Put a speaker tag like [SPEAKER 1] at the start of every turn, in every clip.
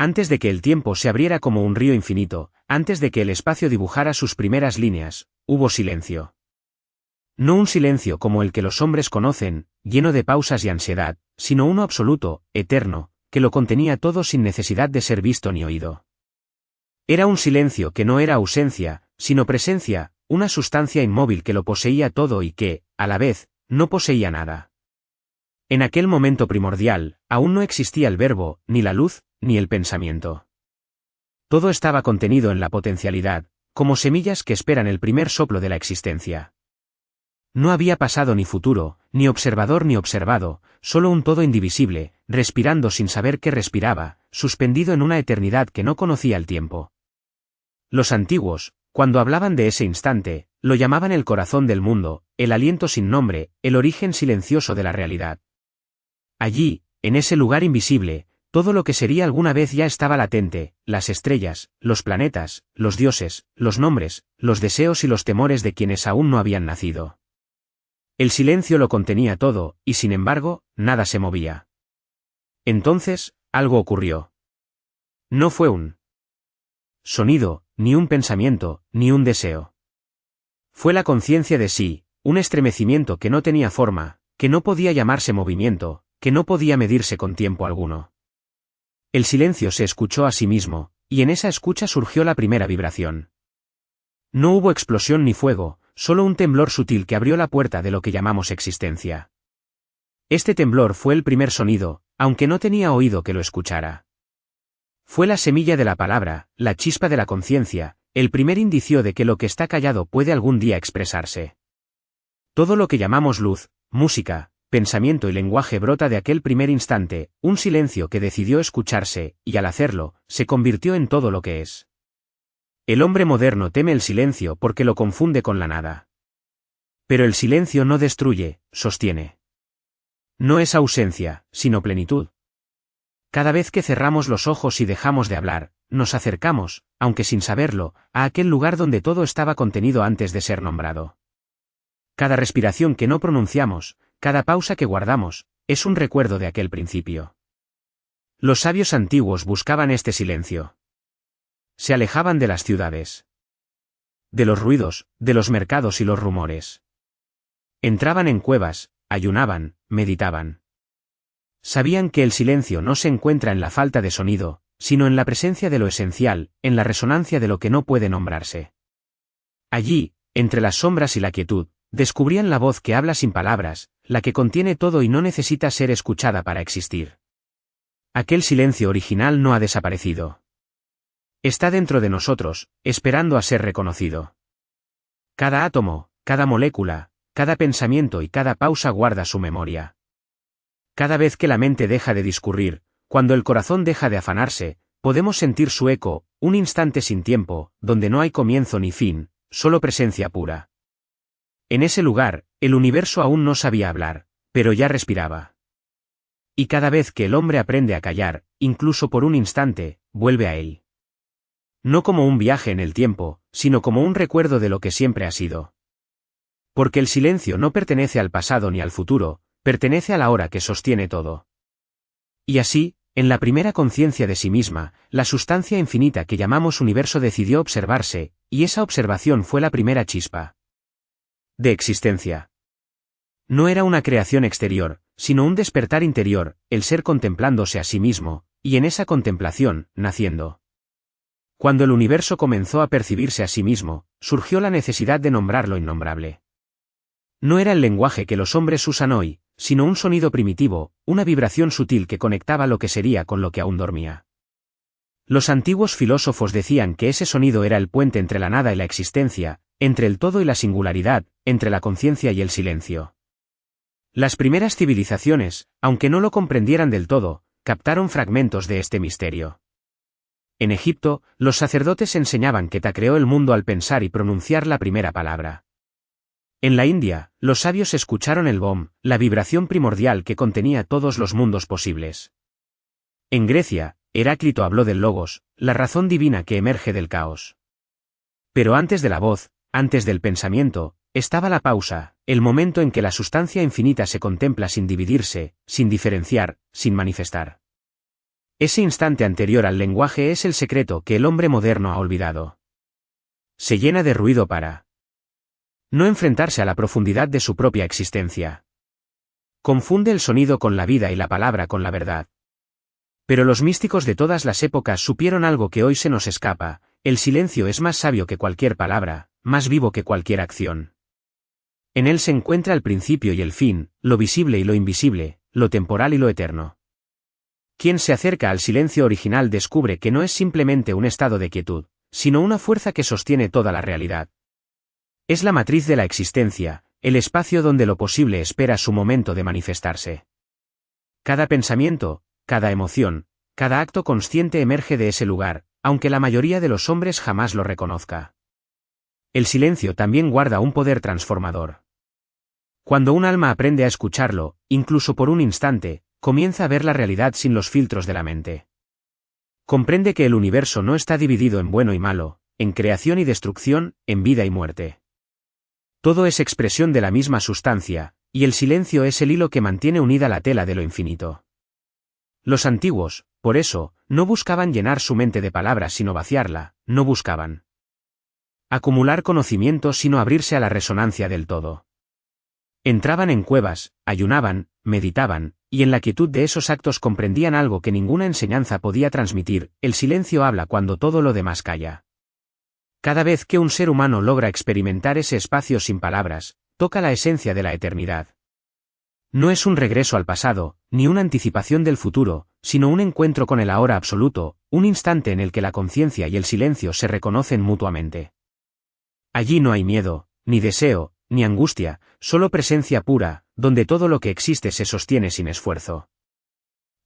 [SPEAKER 1] Antes de que el tiempo se abriera como un río infinito, antes de que el espacio dibujara sus primeras líneas, hubo silencio. No un silencio como el que los hombres conocen, lleno de pausas y ansiedad, sino uno absoluto, eterno, que lo contenía todo sin necesidad de ser visto ni oído. Era un silencio que no era ausencia, sino presencia, una sustancia inmóvil que lo poseía todo y que, a la vez, no poseía nada. En aquel momento primordial, aún no existía el verbo, ni la luz, ni el pensamiento. Todo estaba contenido en la potencialidad, como semillas que esperan el primer soplo de la existencia. No había pasado ni futuro, ni observador ni observado, solo un todo indivisible, respirando sin saber que respiraba, suspendido en una eternidad que no conocía el tiempo. Los antiguos, cuando hablaban de ese instante, lo llamaban el corazón del mundo, el aliento sin nombre, el origen silencioso de la realidad. Allí, en ese lugar invisible, todo lo que sería alguna vez ya estaba latente, las estrellas, los planetas, los dioses, los nombres, los deseos y los temores de quienes aún no habían nacido. El silencio lo contenía todo, y sin embargo, nada se movía. Entonces, algo ocurrió. No fue un sonido, ni un pensamiento, ni un deseo. Fue la conciencia de sí, un estremecimiento que no tenía forma, que no podía llamarse movimiento, que no podía medirse con tiempo alguno. El silencio se escuchó a sí mismo, y en esa escucha surgió la primera vibración. No hubo explosión ni fuego, solo un temblor sutil que abrió la puerta de lo que llamamos existencia. Este temblor fue el primer sonido, aunque no tenía oído que lo escuchara. Fue la semilla de la palabra, la chispa de la conciencia, el primer indicio de que lo que está callado puede algún día expresarse. Todo lo que llamamos luz, música, pensamiento y lenguaje brota de aquel primer instante, un silencio que decidió escucharse, y al hacerlo, se convirtió en todo lo que es. El hombre moderno teme el silencio porque lo confunde con la nada. Pero el silencio no destruye, sostiene. No es ausencia, sino plenitud. Cada vez que cerramos los ojos y dejamos de hablar, nos acercamos, aunque sin saberlo, a aquel lugar donde todo estaba contenido antes de ser nombrado. Cada respiración que no pronunciamos, cada pausa que guardamos, es un recuerdo de aquel principio. Los sabios antiguos buscaban este silencio. Se alejaban de las ciudades, de los ruidos, de los mercados y los rumores. Entraban en cuevas, ayunaban, meditaban. Sabían que el silencio no se encuentra en la falta de sonido, sino en la presencia de lo esencial, en la resonancia de lo que no puede nombrarse. Allí, entre las sombras y la quietud, descubrían la voz que habla sin palabras, la que contiene todo y no necesita ser escuchada para existir. Aquel silencio original no ha desaparecido. Está dentro de nosotros, esperando a ser reconocido. Cada átomo, cada molécula, cada pensamiento y cada pausa guarda su memoria. Cada vez que la mente deja de discurrir, cuando el corazón deja de afanarse, podemos sentir su eco, un instante sin tiempo, donde no hay comienzo ni fin, solo presencia pura. En ese lugar, el universo aún no sabía hablar, pero ya respiraba. Y cada vez que el hombre aprende a callar, incluso por un instante, vuelve a él. No como un viaje en el tiempo, sino como un recuerdo de lo que siempre ha sido. Porque el silencio no pertenece al pasado ni al futuro, pertenece a la hora que sostiene todo. Y así, en la primera conciencia de sí misma, la sustancia infinita que llamamos universo decidió observarse, y esa observación fue la primera chispa de existencia. No era una creación exterior, sino un despertar interior, el ser contemplándose a sí mismo, y en esa contemplación, naciendo. Cuando el universo comenzó a percibirse a sí mismo, surgió la necesidad de nombrar lo innombrable. No era el lenguaje que los hombres usan hoy, sino un sonido primitivo, una vibración sutil que conectaba lo que sería con lo que aún dormía. Los antiguos filósofos decían que ese sonido era el puente entre la nada y la existencia, entre el todo y la singularidad, entre la conciencia y el silencio. Las primeras civilizaciones, aunque no lo comprendieran del todo, captaron fragmentos de este misterio. En Egipto, los sacerdotes enseñaban que Ta creó el mundo al pensar y pronunciar la primera palabra. En la India, los sabios escucharon el Om, la vibración primordial que contenía todos los mundos posibles. En Grecia, Heráclito habló del Logos, la razón divina que emerge del caos. Pero antes de la voz, antes del pensamiento, estaba la pausa, el momento en que la sustancia infinita se contempla sin dividirse, sin diferenciar, sin manifestar. Ese instante anterior al lenguaje es el secreto que el hombre moderno ha olvidado. Se llena de ruido para no enfrentarse a la profundidad de su propia existencia. Confunde el sonido con la vida y la palabra con la verdad. Pero los místicos de todas las épocas supieron algo que hoy se nos escapa: el silencio es más sabio que cualquier palabra, más vivo que cualquier acción. En él se encuentra el principio y el fin, lo visible y lo invisible, lo temporal y lo eterno. Quien se acerca al silencio original descubre que no es simplemente un estado de quietud, sino una fuerza que sostiene toda la realidad. Es la matriz de la existencia, el espacio donde lo posible espera su momento de manifestarse. Cada pensamiento, cada emoción, cada acto consciente emerge de ese lugar, aunque la mayoría de los hombres jamás lo reconozca. El silencio también guarda un poder transformador. Cuando un alma aprende a escucharlo, incluso por un instante, comienza a ver la realidad sin los filtros de la mente. Comprende que el universo no está dividido en bueno y malo, en creación y destrucción, en vida y muerte. Todo es expresión de la misma sustancia, y el silencio es el hilo que mantiene unida la tela de lo infinito. Los antiguos, por eso, no buscaban llenar su mente de palabras sino vaciarla, no buscaban acumular conocimiento sino abrirse a la resonancia del todo. Entraban en cuevas, ayunaban, meditaban, y en la quietud de esos actos comprendían algo que ninguna enseñanza podía transmitir: el silencio habla cuando todo lo demás calla. Cada vez que un ser humano logra experimentar ese espacio sin palabras, toca la esencia de la eternidad. No es un regreso al pasado, ni una anticipación del futuro, sino un encuentro con el ahora absoluto, un instante en el que la conciencia y el silencio se reconocen mutuamente. Allí no hay miedo, ni deseo, ni angustia, solo presencia pura, donde todo lo que existe se sostiene sin esfuerzo.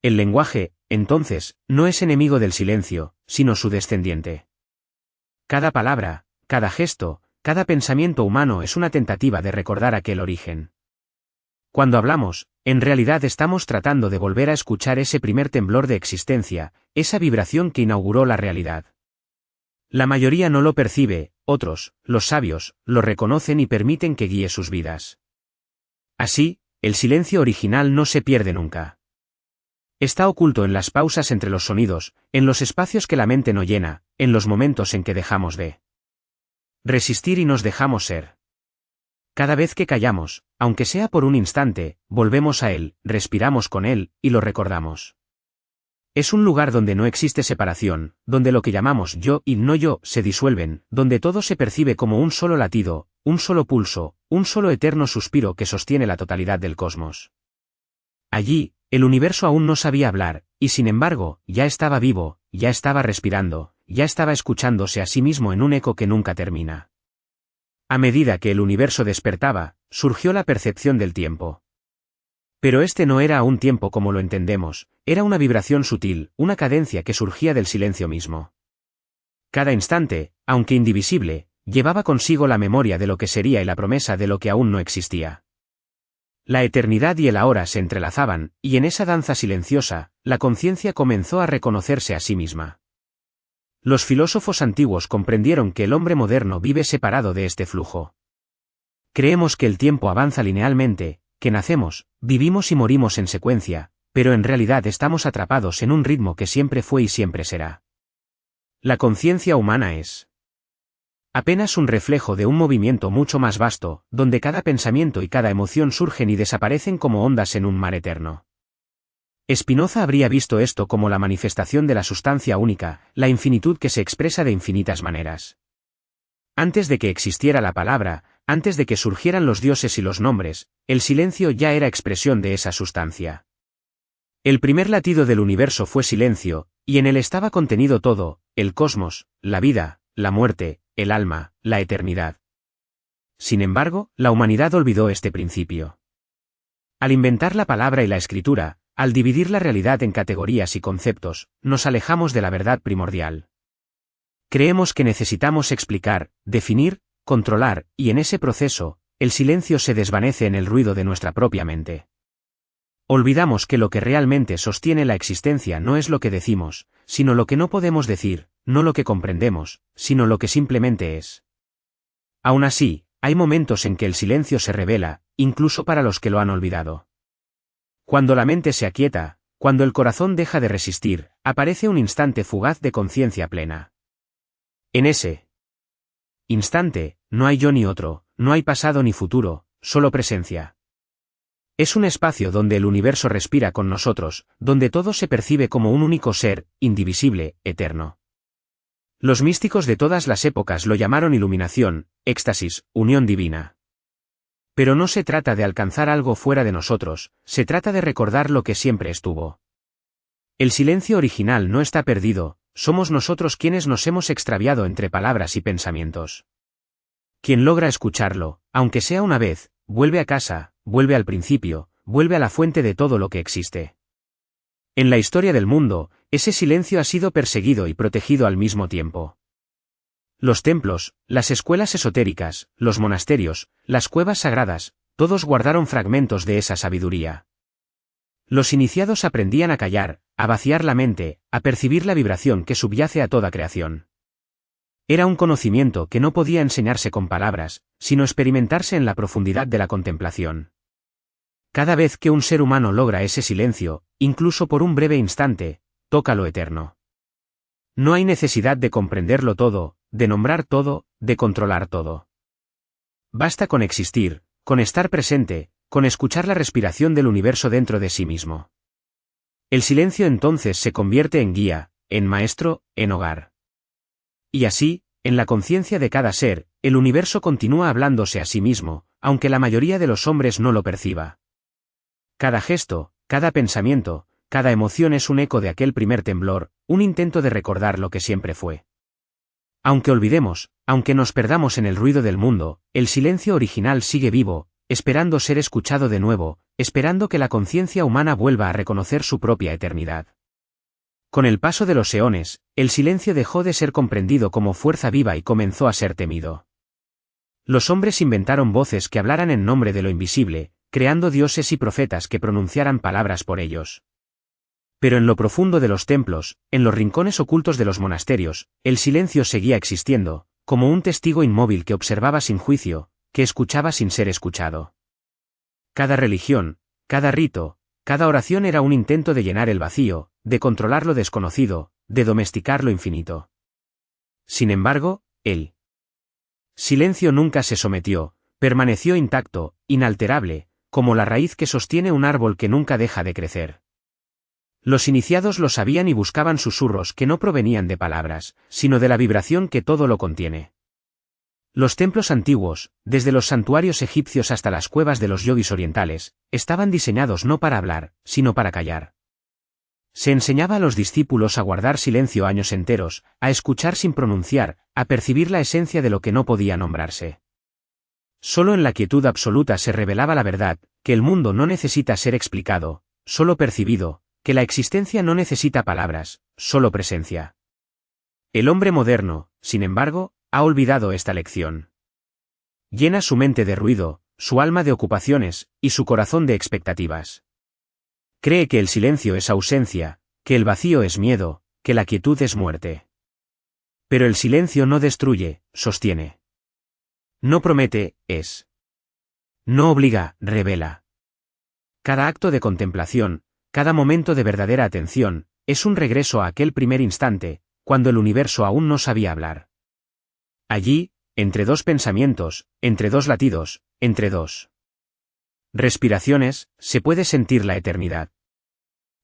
[SPEAKER 1] El lenguaje, entonces, no es enemigo del silencio, sino su descendiente. Cada palabra, cada gesto, cada pensamiento humano es una tentativa de recordar aquel origen. Cuando hablamos, en realidad estamos tratando de volver a escuchar ese primer temblor de existencia, esa vibración que inauguró la realidad. La mayoría no lo percibe, otros, los sabios, lo reconocen y permiten que guíe sus vidas. Así, el silencio original no se pierde nunca. Está oculto en las pausas entre los sonidos, en los espacios que la mente no llena, en los momentos en que dejamos de resistir y nos dejamos ser. Cada vez que callamos, aunque sea por un instante, volvemos a él, respiramos con él, y lo recordamos. Es un lugar donde no existe separación, donde lo que llamamos yo y no yo se disuelven, donde todo se percibe como un solo latido, un solo pulso, un solo eterno suspiro que sostiene la totalidad del cosmos. Allí, el universo aún no sabía hablar, y sin embargo, ya estaba vivo, ya estaba respirando, ya estaba escuchándose a sí mismo en un eco que nunca termina. A medida que el universo despertaba, surgió la percepción del tiempo. Pero este no era un tiempo como lo entendemos, era una vibración sutil, una cadencia que surgía del silencio mismo. Cada instante, aunque indivisible, llevaba consigo la memoria de lo que sería y la promesa de lo que aún no existía. La eternidad y el ahora se entrelazaban, y en esa danza silenciosa, la conciencia comenzó a reconocerse a sí misma. Los filósofos antiguos comprendieron que el hombre moderno vive separado de este flujo. Creemos que el tiempo avanza linealmente, que nacemos, vivimos y morimos en secuencia, pero en realidad estamos atrapados en un ritmo que siempre fue y siempre será. La conciencia humana es apenas un reflejo de un movimiento mucho más vasto, donde cada pensamiento y cada emoción surgen y desaparecen como ondas en un mar eterno. Spinoza habría visto esto como la manifestación de la sustancia única, la infinitud que se expresa de infinitas maneras. Antes de que existiera la palabra, antes de que surgieran los dioses y los nombres, el silencio ya era expresión de esa sustancia. El primer latido del universo fue silencio, y en él estaba contenido todo: el cosmos, la vida, la muerte, el alma, la eternidad. Sin embargo, la humanidad olvidó este principio. Al inventar la palabra y la escritura, al dividir la realidad en categorías y conceptos, nos alejamos de la verdad primordial. Creemos que necesitamos explicar, definir, controlar, y en ese proceso, el silencio se desvanece en el ruido de nuestra propia mente. Olvidamos que lo que realmente sostiene la existencia no es lo que decimos, sino lo que no podemos decir, no lo que comprendemos, sino lo que simplemente es. Aún así, hay momentos en que el silencio se revela, incluso para los que lo han olvidado. Cuando la mente se aquieta, Cuando el corazón deja de resistir, aparece un instante fugaz de conciencia plena. En ese instante, no hay yo ni otro, no hay pasado ni futuro, solo presencia. Es un espacio donde el universo respira con nosotros, donde todo se percibe como un único ser, indivisible, eterno. Los místicos de todas las épocas lo llamaron iluminación, éxtasis, unión divina. Pero no se trata de alcanzar algo fuera de nosotros, se trata de recordar lo que siempre estuvo. El silencio original no está perdido, somos nosotros quienes nos hemos extraviado entre palabras y pensamientos. Quien logra escucharlo, aunque sea una vez, vuelve a casa, vuelve al principio, vuelve a la fuente de todo lo que existe. En la historia del mundo, ese silencio ha sido perseguido y protegido al mismo tiempo. Los templos, las escuelas esotéricas, los monasterios, las cuevas sagradas, todos guardaron fragmentos de esa sabiduría. Los iniciados aprendían a callar, a vaciar la mente, a percibir la vibración que subyace a toda creación. Era un conocimiento que no podía enseñarse con palabras, sino experimentarse en la profundidad de la contemplación. Cada vez que un ser humano logra ese silencio, incluso por un breve instante, toca lo eterno. No hay necesidad de comprenderlo todo, de nombrar todo, de controlar todo. Basta con existir, con estar presente, con escuchar la respiración del universo dentro de sí mismo. El silencio entonces se convierte en guía, en maestro, en hogar. Y así, en la conciencia de cada ser, el universo continúa hablándose a sí mismo, aunque la mayoría de los hombres no lo perciba. Cada gesto, cada pensamiento, cada emoción es un eco de aquel primer temblor, un intento de recordar lo que siempre fue. Aunque olvidemos, aunque nos perdamos en el ruido del mundo, el silencio original sigue vivo, esperando ser escuchado de nuevo, esperando que la conciencia humana vuelva a reconocer su propia eternidad. Con el paso de los eones, el silencio dejó de ser comprendido como fuerza viva y comenzó a ser temido. Los hombres inventaron voces que hablaran en nombre de lo invisible, creando dioses y profetas que pronunciaran palabras por ellos. Pero en lo profundo de los templos, en los rincones ocultos de los monasterios, el silencio seguía existiendo, como un testigo inmóvil que observaba sin juicio, que escuchaba sin ser escuchado. Cada religión, cada rito, cada oración era un intento de llenar el vacío, de controlar lo desconocido, de domesticar lo infinito. Sin embargo, el silencio nunca se sometió, permaneció intacto, inalterable, como la raíz que sostiene un árbol que nunca deja de crecer. Los iniciados lo sabían y buscaban susurros que no provenían de palabras, sino de la vibración que todo lo contiene. Los templos antiguos, desde los santuarios egipcios hasta las cuevas de los yogis orientales, estaban diseñados no para hablar, sino para callar. Se enseñaba a los discípulos a guardar silencio años enteros, a escuchar sin pronunciar, a percibir la esencia de lo que no podía nombrarse. Solo en la quietud absoluta se revelaba la verdad, que el mundo no necesita ser explicado, solo percibido, que la existencia no necesita palabras, solo presencia. El hombre moderno, sin embargo, ha olvidado esta lección. Llena su mente de ruido, su alma de ocupaciones, y su corazón de expectativas. Cree que el silencio es ausencia, que el vacío es miedo, que la quietud es muerte. Pero el silencio no destruye, sostiene. No promete, es. No obliga, revela. Cada acto de contemplación, cada momento de verdadera atención, es un regreso a aquel primer instante, cuando el universo aún no sabía hablar. Allí, entre dos pensamientos, entre dos latidos, entre dos respiraciones, se puede sentir la eternidad.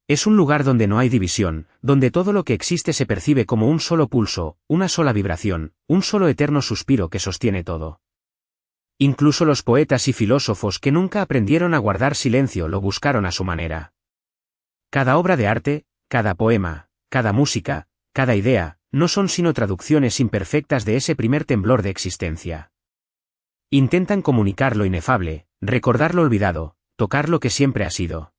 [SPEAKER 1] Es un lugar donde no hay división, donde todo lo que existe se percibe como un solo pulso, una sola vibración, un solo eterno suspiro que sostiene todo. Incluso los poetas y filósofos que nunca aprendieron a guardar silencio lo buscaron a su manera. Cada obra de arte, cada poema, cada música, cada idea, no son sino traducciones imperfectas de ese primer temblor de existencia. Intentan comunicar lo inefable, recordar lo olvidado, tocar lo que siempre ha sido.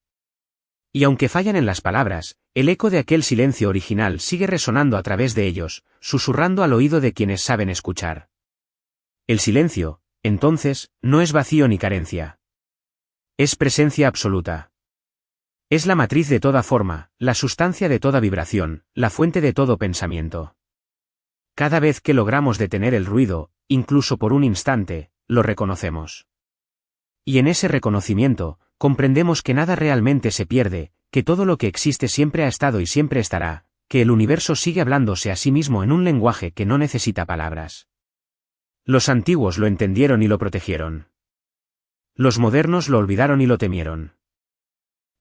[SPEAKER 1] Y aunque fallan en las palabras, el eco de aquel silencio original sigue resonando a través de ellos, susurrando al oído de quienes saben escuchar. El silencio, entonces, no es vacío ni carencia. Es presencia absoluta. Es la matriz de toda forma, la sustancia de toda vibración, la fuente de todo pensamiento. Cada vez que logramos detener el ruido, incluso por un instante, lo reconocemos. Y en ese reconocimiento, comprendemos que nada realmente se pierde, que todo lo que existe siempre ha estado y siempre estará, que el universo sigue hablándose a sí mismo en un lenguaje que no necesita palabras. Los antiguos lo entendieron y lo protegieron. Los modernos lo olvidaron y lo temieron.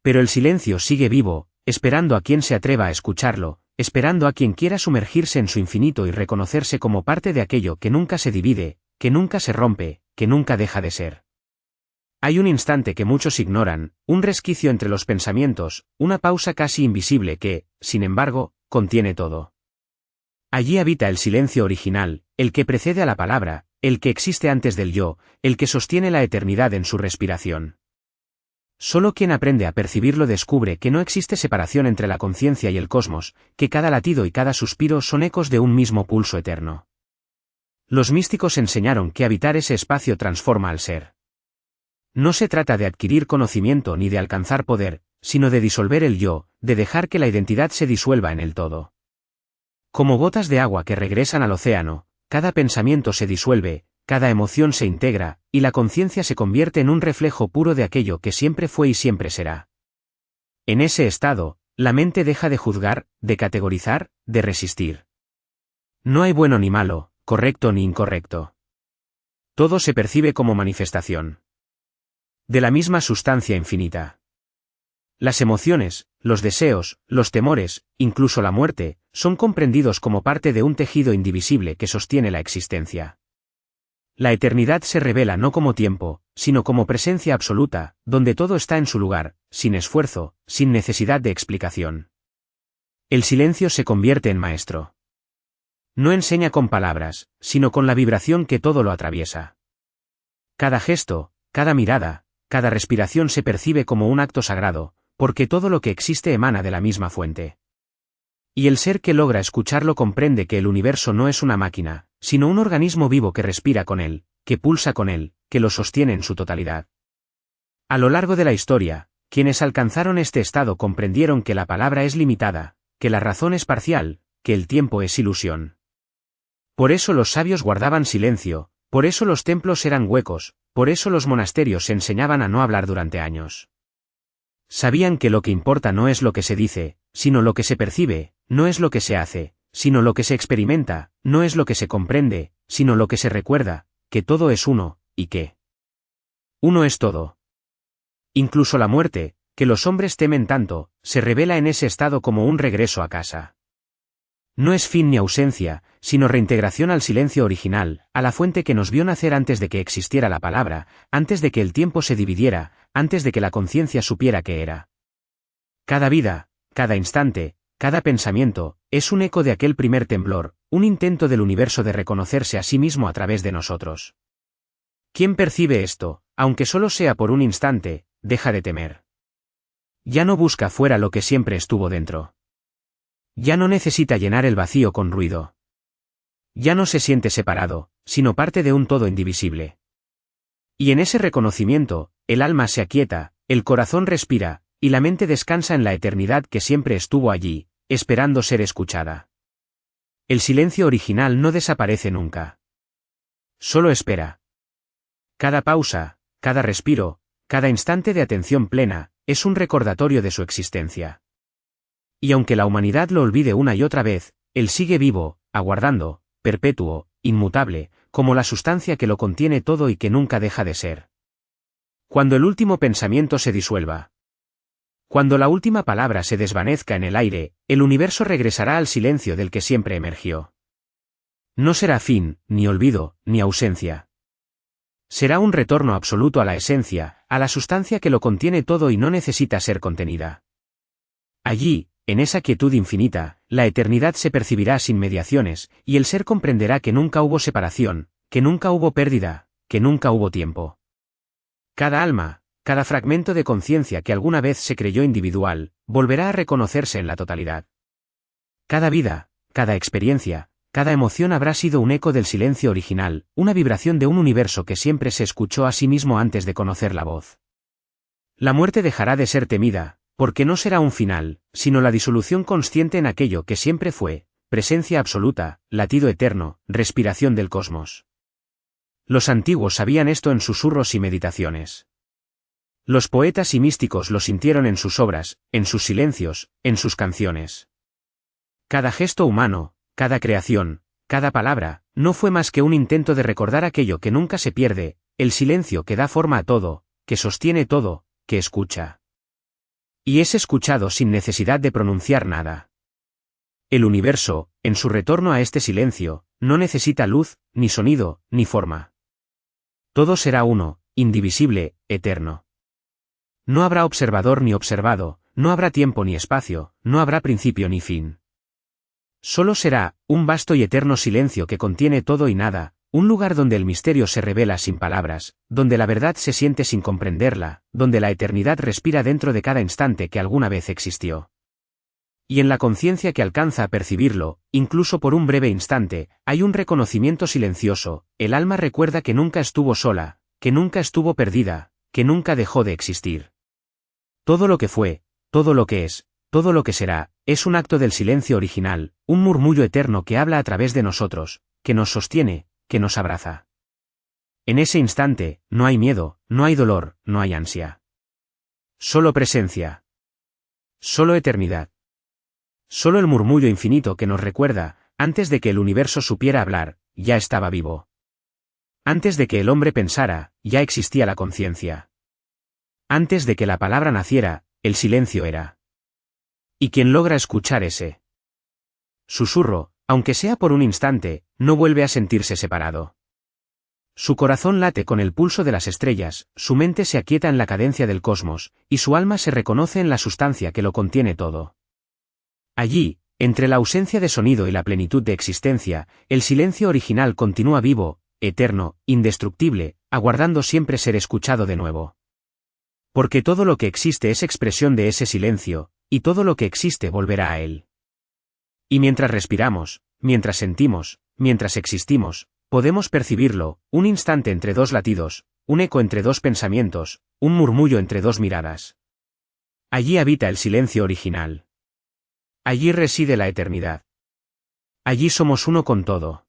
[SPEAKER 1] Pero el silencio sigue vivo, esperando a quien se atreva a escucharlo, esperando a quien quiera sumergirse en su infinito y reconocerse como parte de aquello que nunca se divide, que nunca se rompe, que nunca deja de ser. Hay un instante que muchos ignoran, un resquicio entre los pensamientos, una pausa casi invisible que, sin embargo, contiene todo. Allí habita el silencio original, el que precede a la palabra, el que existe antes del yo, el que sostiene la eternidad en su respiración. Solo quien aprende a percibirlo descubre que no existe separación entre la conciencia y el cosmos, que cada latido y cada suspiro son ecos de un mismo pulso eterno. Los místicos enseñaron que habitar ese espacio transforma al ser. No se trata de adquirir conocimiento ni de alcanzar poder, sino de disolver el yo, de dejar que la identidad se disuelva en el todo. Como gotas de agua que regresan al océano, cada pensamiento se disuelve, cada emoción se integra, y la conciencia se convierte en un reflejo puro de aquello que siempre fue y siempre será. En ese estado, la mente deja de juzgar, de categorizar, de resistir. No hay bueno ni malo, correcto ni incorrecto. Todo se percibe como manifestación de la misma sustancia infinita. Las emociones, los deseos, los temores, incluso la muerte, son comprendidos como parte de un tejido indivisible que sostiene la existencia. La eternidad se revela no como tiempo, sino como presencia absoluta, donde todo está en su lugar, sin esfuerzo, sin necesidad de explicación. El silencio se convierte en maestro. No enseña con palabras, sino con la vibración que todo lo atraviesa. Cada gesto, cada mirada, cada respiración se percibe como un acto sagrado, porque todo lo que existe emana de la misma fuente. Y el ser que logra escucharlo comprende que el universo no es una máquina, sino un organismo vivo que respira con él, que pulsa con él, que lo sostiene en su totalidad. A lo largo de la historia, quienes alcanzaron este estado comprendieron que la palabra es limitada, que la razón es parcial, que el tiempo es ilusión. Por eso los sabios guardaban silencio, por eso los templos eran huecos, por eso los monasterios se enseñaban a no hablar durante años. Sabían que lo que importa no es lo que se dice, sino lo que se percibe, no es lo que se hace, sino lo que se experimenta, no es lo que se comprende, sino lo que se recuerda, que todo es uno, y que uno es todo. Incluso la muerte, que los hombres temen tanto, se revela en ese estado como un regreso a casa. No es fin ni ausencia, sino reintegración al silencio original, a la fuente que nos vio nacer antes de que existiera la palabra, antes de que el tiempo se dividiera, antes de que la conciencia supiera qué era. Cada vida, cada instante, cada pensamiento, es un eco de aquel primer temblor, un intento del universo de reconocerse a sí mismo a través de nosotros. Quien percibe esto, aunque solo sea por un instante, deja de temer. Ya no busca fuera lo que siempre estuvo dentro. Ya no necesita llenar el vacío con ruido. Ya no se siente separado, sino parte de un todo indivisible. Y en ese reconocimiento, el alma se aquieta, el corazón respira, y la mente descansa en la eternidad que siempre estuvo allí, esperando ser escuchada. El silencio original no desaparece nunca. Solo espera. Cada pausa, cada respiro, cada instante de atención plena, es un recordatorio de su existencia. Y aunque la humanidad lo olvide una y otra vez, él sigue vivo, aguardando, perpetuo, inmutable, como la sustancia que lo contiene todo y que nunca deja de ser. Cuando el último pensamiento se disuelva, cuando la última palabra se desvanezca en el aire, el universo regresará al silencio del que siempre emergió. No será fin, ni olvido, ni ausencia. Será un retorno absoluto a la esencia, a la sustancia que lo contiene todo y no necesita ser contenida. Allí, en esa quietud infinita, la eternidad se percibirá sin mediaciones, y el ser comprenderá que nunca hubo separación, que nunca hubo pérdida, que nunca hubo tiempo. Cada alma, cada fragmento de conciencia que alguna vez se creyó individual, volverá a reconocerse en la totalidad. Cada vida, cada experiencia, cada emoción habrá sido un eco del silencio original, una vibración de un universo que siempre se escuchó a sí mismo antes de conocer la voz. La muerte dejará de ser temida, porque no será un final, sino la disolución consciente en aquello que siempre fue, presencia absoluta, latido eterno, respiración del cosmos. Los antiguos sabían esto en susurros y meditaciones. Los poetas y místicos lo sintieron en sus obras, en sus silencios, en sus canciones. Cada gesto humano, cada creación, cada palabra, no fue más que un intento de recordar aquello que nunca se pierde, el silencio que da forma a todo, que sostiene todo, que escucha. Y es escuchado sin necesidad de pronunciar nada. El universo, en su retorno a este silencio, no necesita luz, ni sonido, ni forma. Todo será uno, indivisible, eterno. No habrá observador ni observado, no habrá tiempo ni espacio, no habrá principio ni fin. Solo será un vasto y eterno silencio que contiene todo y nada, un lugar donde el misterio se revela sin palabras, donde la verdad se siente sin comprenderla, donde la eternidad respira dentro de cada instante que alguna vez existió. Y en la conciencia que alcanza a percibirlo, incluso por un breve instante, hay un reconocimiento silencioso, el alma recuerda que nunca estuvo sola, que nunca estuvo perdida, que nunca dejó de existir. Todo lo que fue, todo lo que es, todo lo que será, es un acto del silencio original, un murmullo eterno que habla a través de nosotros, que nos sostiene, que nos abraza. En ese instante, no hay miedo, no hay dolor, no hay ansia. Solo presencia. Solo eternidad. Solo el murmullo infinito que nos recuerda, antes de que el universo supiera hablar, ya estaba vivo. Antes de que el hombre pensara, ya existía la conciencia. Antes de que la palabra naciera, el silencio era. Y quien logra escuchar ese susurro, aunque sea por un instante, no vuelve a sentirse separado. Su corazón late con el pulso de las estrellas, su mente se aquieta en la cadencia del cosmos, y su alma se reconoce en la sustancia que lo contiene todo. Allí, entre la ausencia de sonido y la plenitud de existencia, el silencio original continúa vivo, eterno, indestructible, aguardando siempre ser escuchado de nuevo. Porque todo lo que existe es expresión de ese silencio, y todo lo que existe volverá a él. Y mientras respiramos, mientras sentimos, mientras existimos, podemos percibirlo, un instante entre dos latidos, un eco entre dos pensamientos, un murmullo entre dos miradas. Allí habita el silencio original. Allí reside la eternidad. Allí somos uno con todo.